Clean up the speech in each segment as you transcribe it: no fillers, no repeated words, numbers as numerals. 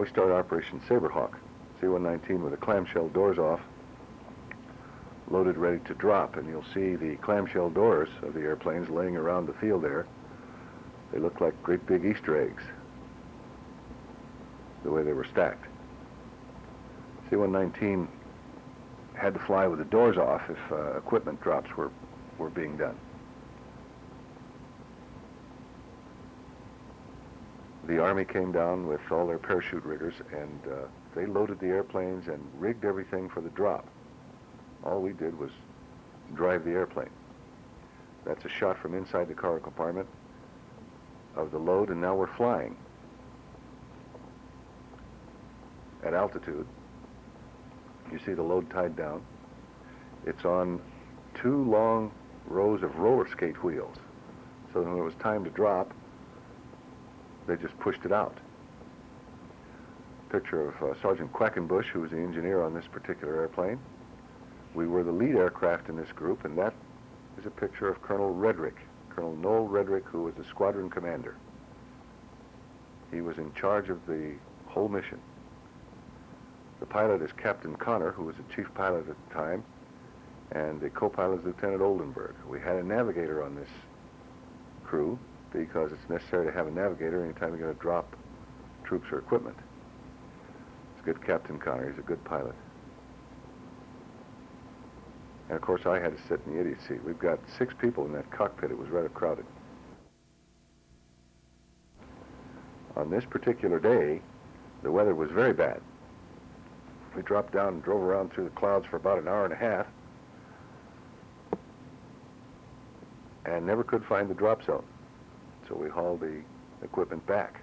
we start Operation Saberhawk. C-119 with the clamshell doors off, loaded, ready to drop, and you'll see the clamshell doors of the airplanes laying around the field there. They look like great big Easter eggs, the way they were stacked. C-119 had to fly with the doors off if equipment drops were being done. The Army came down with all their parachute riggers, and they loaded the airplanes and rigged everything for the drop. All we did was drive the airplane. That's a shot from inside the cargo compartment of the load, and now we're flying at altitude. You see the load tied down. It's on 2 long rows of roller skate wheels. So when it was time to drop, they just pushed it out. Picture of Sergeant Quackenbush, who was the engineer on this particular airplane. We were the lead aircraft in this group, and that is a picture of Colonel Redrick, Colonel Noel Redrick, who was the squadron commander. He was in charge of the whole mission. The pilot is Captain Connor, who was the chief pilot at the time, and the co-pilot is Lieutenant Oldenburg. We had a navigator on this crew because it's necessary to have a navigator anytime you're going to drop troops or equipment. It's good Captain Connor. He's a good pilot. And of course, I had to sit in the idiot seat. We've got 6 people in that cockpit. It was rather crowded. On this particular day, the weather was very bad. We dropped down and drove around through the clouds for about an hour and a half and never could find the drop zone. So we hauled the equipment back.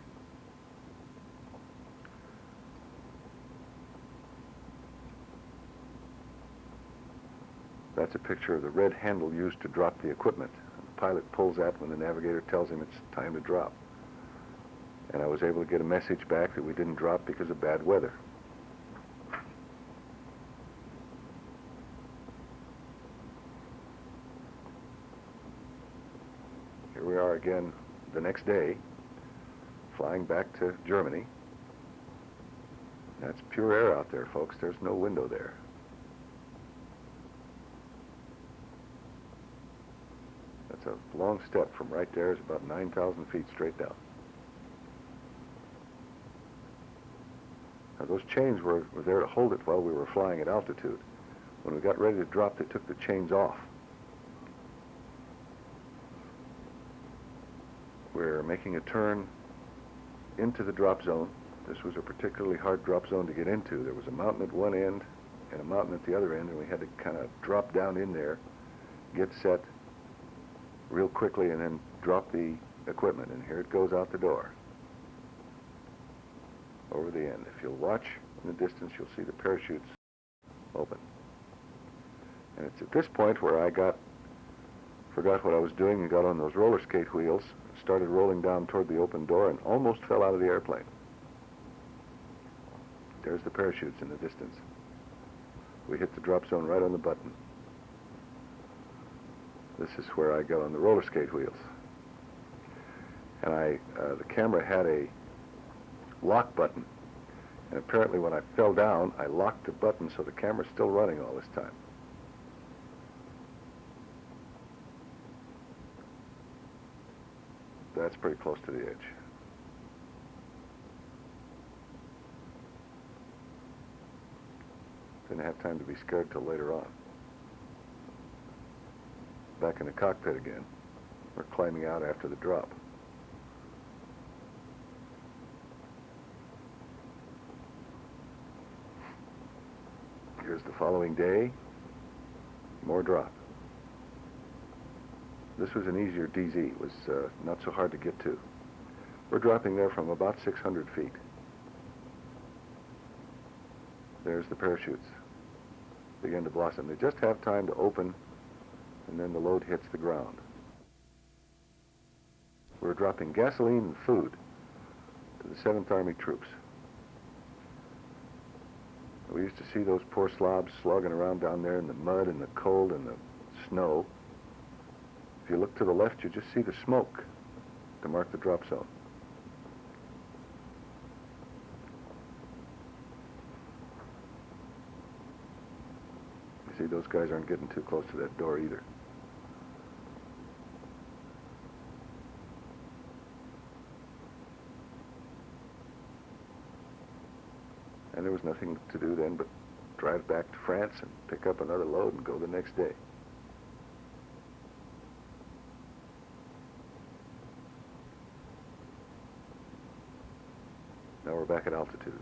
That's a picture of the red handle used to drop the equipment. The pilot pulls that when the navigator tells him it's time to drop. And I was able to get a message back that we didn't drop because of bad weather. Here we are again the next day, flying back to Germany. That's pure air out there, folks. There's no window there. That's a long step from right there. It's about 9,000 feet straight down. Now, those chains were there to hold it while we were flying at altitude. When we got ready to drop, they took the chains off. We're making a turn into the drop zone. This was a particularly hard drop zone to get into. There was a mountain at one end and a mountain at the other end, and we had to kind of drop down in there, get set real quickly, and then drop the equipment. And here it goes out the door, over the end. If you'll watch in the distance, you'll see the parachutes open. And it's at this point where I forgot what I was doing and got on those roller skate wheels, started rolling down toward the open door, and almost fell out of the airplane. There's the parachutes in the distance. We hit the drop zone right on the button. This is where I got on the roller skate wheels. And the camera had a lock button. And apparently when I fell down, I locked the button so the camera's still running all this time. That's pretty close to the edge. Didn't have time to be scared till later on. Back in the cockpit again. We're climbing out after the drop. Here's the following day. More drop. This was an easier DZ. It was not so hard to get to. We're dropping there from about 600 feet. There's the parachutes. Begin to blossom. They just have time to open, and then the load hits the ground. We're dropping gasoline and food to the 7th Army troops. We used to see those poor slobs slogging around down there in the mud and the cold and the snow. If you look to the left, you just see the smoke to mark the drop zone. See, those guys aren't getting too close to that door either. And there was nothing to do then but drive back to France and pick up another load and go the next day. Now we're back at altitude.